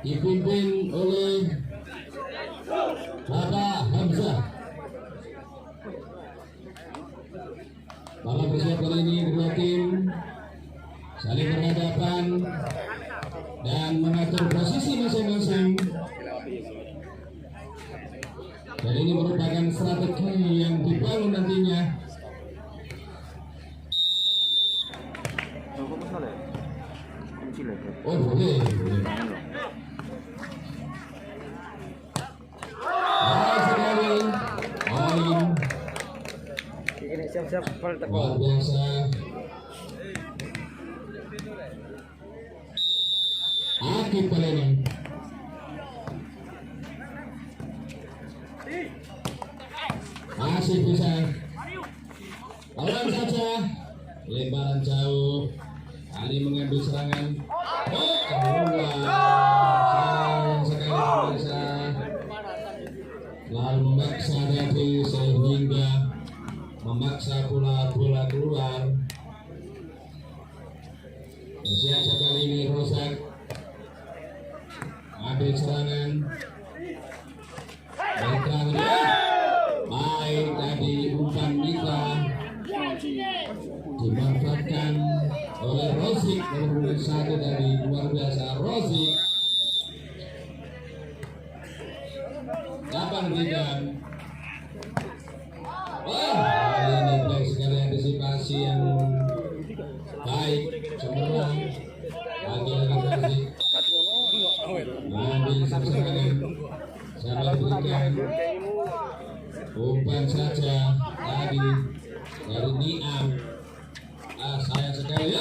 dipimpin oleh Bapak Hamzah. Malam bersiap kali ini kedua tim saling berhadapan dan mengatur posisi masing-masing. Dan ini merupakan strategi yang dibangun nantinya. Oh boleh. Sekali poin. Siap-siap luar biasa. Akib kali ini. Masih bisa. Lawan saja. Lemparan jauh. Ali mengambil serangan. Sayang sekali bisa. Lalu memaksa tadi sehingga memaksa pula bola keluar. Bersiap sekali ini Rosak. Ambil serangan. Berterang baik tadi umpan Mitra dimanfaatkan oleh Rozik nomor 1 dari luar biasa Rozik. 8-3. Wah, ini baik sekali antisipasi yang baik, cemerlang. Lagi-lagi Rozik mengambil serangan. Sabar berikan umpan saja tadi dari Niam. Sayang sekali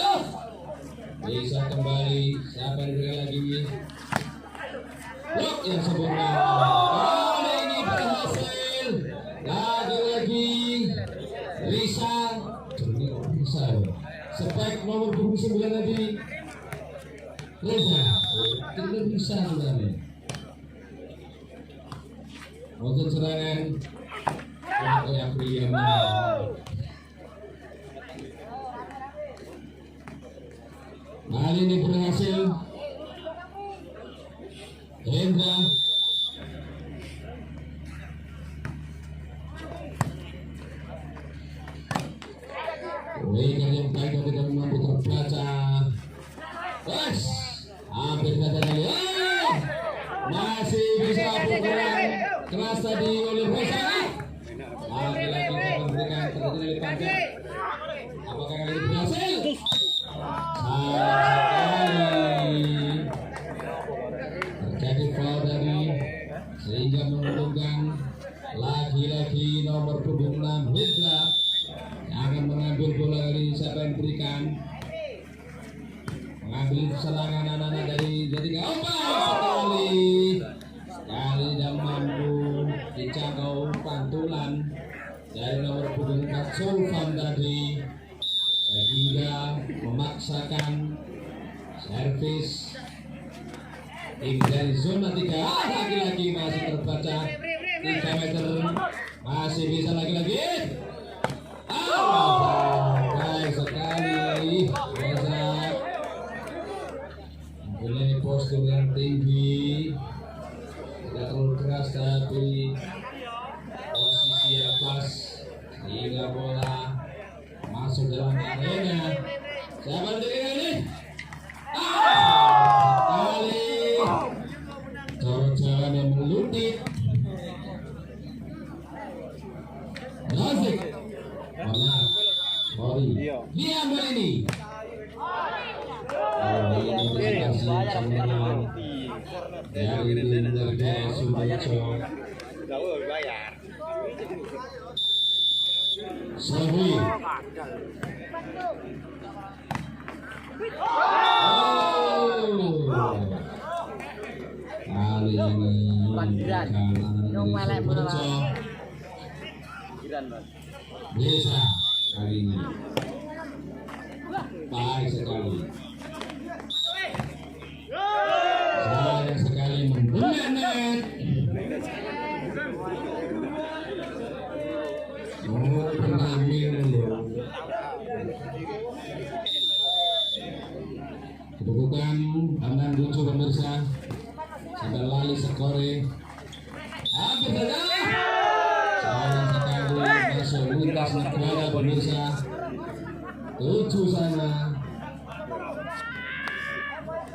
bisa kembali. Siapa yang berikan lagi blok yang sempurna. Kali ini berhasil lagi-lagi Risa spek nomor 29 tadi Reza tidak bisa sebenarnya untuk serangan yang pria. Kali ini berhasil Hendra. Berikan yang baik dan tidak mampu terbaca. Wes, hampir kata kali. Masih bisa pukulan keras tadi oleh Rosa. Lagi-lagi memberikan terjadi panjang. Apakah kali ini berhasil? Terjadi foul dari sehingga menguntungkan lagi-lagi nomor punggung 6 Hidra yang akan mengambil bola kali ini. Siapa yang berikan mengambil serangan anak-anak dari Jadiga. Sekali tidak mampu dijangkau pantulan dari nomor punggung 4 Sulfan tadi sehingga memaksakan servis tim dari zona 3. Lagi-lagi masih terbaca 3 meter, masih bisa lagi-lagi. Baik sekali Rosak mempunyai postur yang tinggi, tidak terlalu keras tapi posisi yang pas sehingga bola masuk dalam arena. Siapa ini? Kali jalan yang melutut. Nazik. Mana? Sorry. Dia ini. Ini serangan dari Linda Sumarjo. Sabri. Kali ini bisa kali ini baik sekali. Sayang sekali membunuh net. Kedudukan 6-7 pemirsa. Ada lali skore. Hampir saja. Sayang sekali masuk lintas negara pemirsa. 7 sana.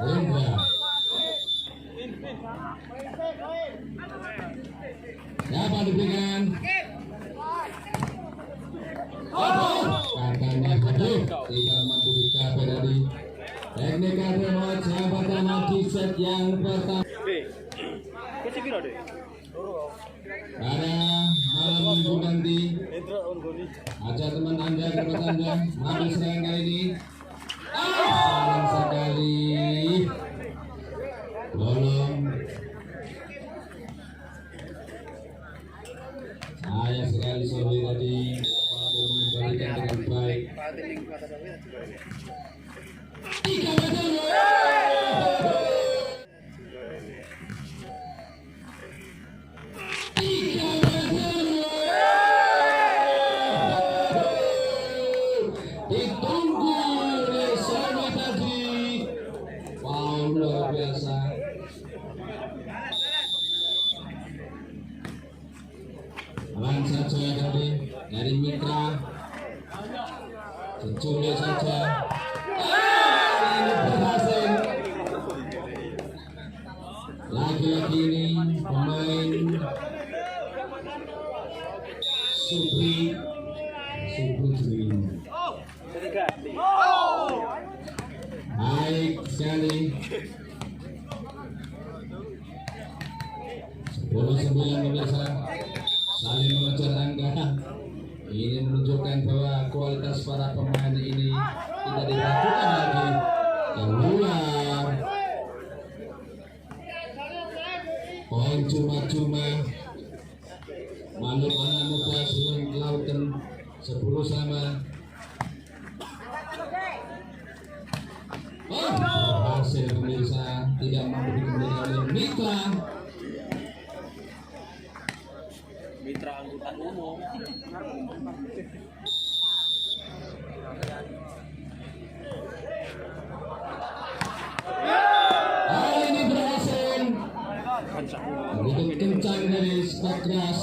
Indra. Dapat diberikan. Katanya aduh, tidak mampu dicapai dari teknik Ademot sahabat anak di set yang pertama. Pada malam minggu nanti, ajak teman anda, tempat anda, mengambil serangan kali ini. Sayang sekali, bolong. Sayang sekali sore tadi memberikan dengan baik. 3 meter. Ditunggu oleh sana tadi. Wow, luar biasa. Aman saja tadi dari Mitra. Seculik saja. Ini berhasil. Lagi-lagi ini pemain Supri baik sekali. 10-9 pemirsa saling mengejar angka. Ini menunjukkan bahwa kualitas para pemain ini tidak diragukan lagi. Keluar poin cuma-cuma. Makhluk anak muda sebelum lautan 10 sama. Berhasil pemirsa, tidak mampu dikembalikan oleh Mitra angkutan umum. Ini berhasil. Begitu kencang dari Spagras.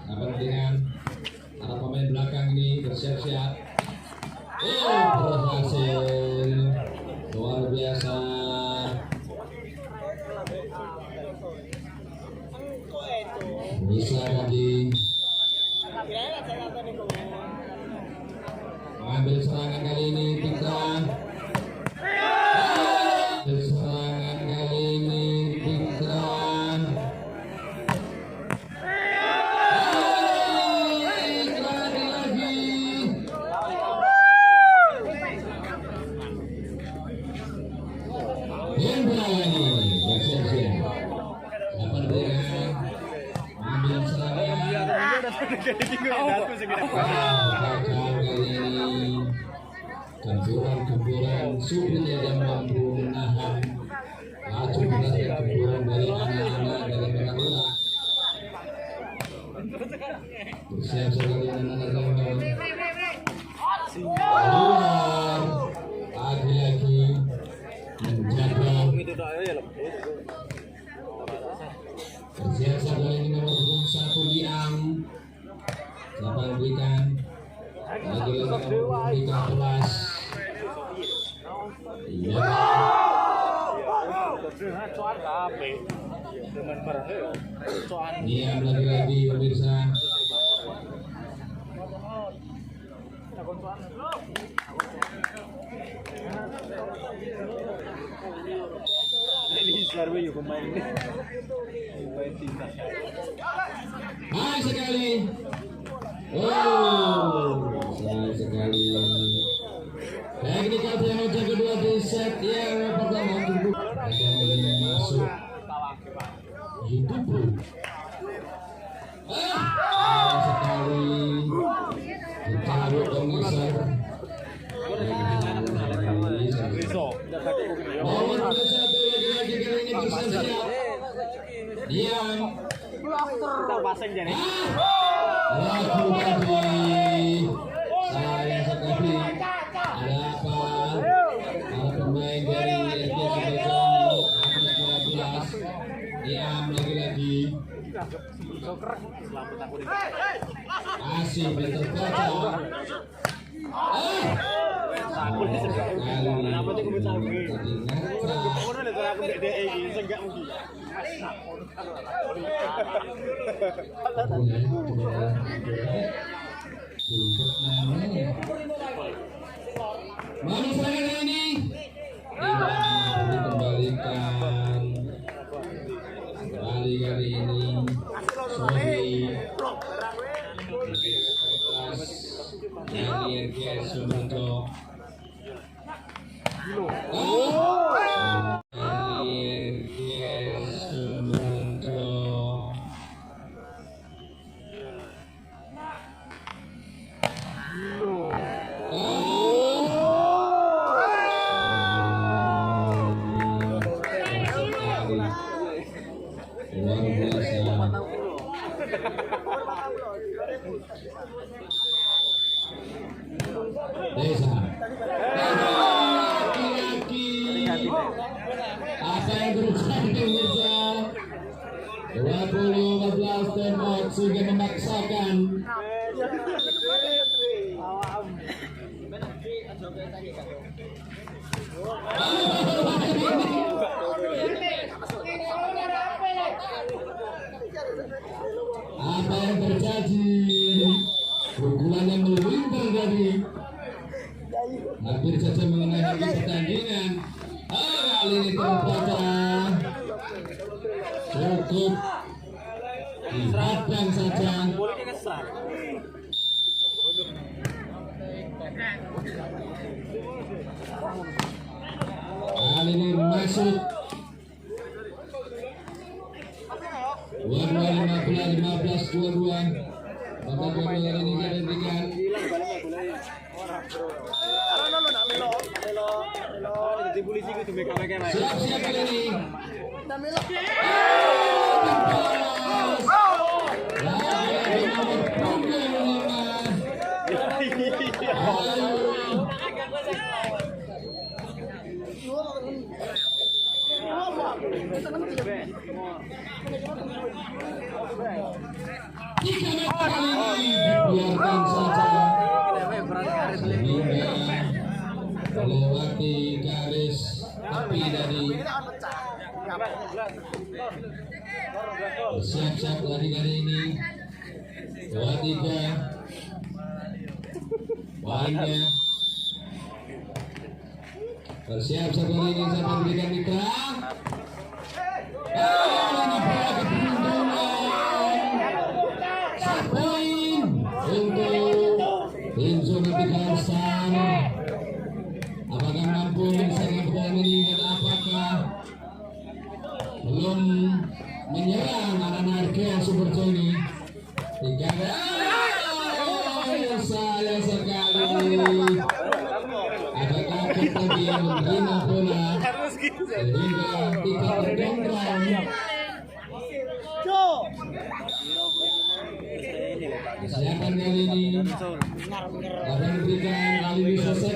Sabar dengan para pemain belakang ini bersiap-siap. Berhasil. Luar biasa. Bisa tadi mengambil serangan kali ini kita. Serangan kali ini kita. Lagi. Yang berani bersiap-siap. Dapat dengan ambil serangan. Gempuran Supri yang mampu menahan laju beratnya gempuran dari anak-anak dari Merah. Bersiap sekali anak-anak keluar lagi-lagi menjaga. Bersiap sekali ini nomor 1 Liam. Siapa yang berikan? Lagi-lagi berikan kelas. Iya. Liam lagi-lagi pemirsa. Baik sekali. Sayang sekali. Teknik Ademot yang kedua di set yang pertama tunggu. Ada masuk YouTube. Sayang sekali. Ditaruh pemirsa. Nomor 1 lagi-lagi kali ini bersiap-siap. Diam. Kita pasang jadi. Lagu tadi. Sayang sekali. Ada apa? pemain dari SPC atas 12 Iam lagi-lagi masih terbaca. Mana serangan ini? Dikembalikan. Kembali kali ini Sohi dari RGS Sumerjo. Luar biasa. Desa. Laki-laki. Apa yang terjadi pemirsa? 20-14 tembok sudah memaksakan. Apa yang terjadi? Pukulan yang melintang tadi hampir saja mengenai habis pertandingan. Kali ini terbaca cukup dihadang saja. Kali ini masuk 22-15-22. Babak kedua ini dihentikan. Siap-siap kali ini. Biarkan saja melewati garis api dari siap-siap lagi kali ini 23 poinnya bersiap-siap kali ini saya berikan mitra. Ini bola keberuntungan 1 poin untuk tim zona 3 Star. Apakah mampu menyelesaikan pertandingan ini dan apakah belum menyerang anak-anak RGS Sumerjo ini? Sayang sekali. Apakah kita dia menerima bola sehingga tidak terdongkrak? Kesiapan kali ini akan diberikan kali ini selesai.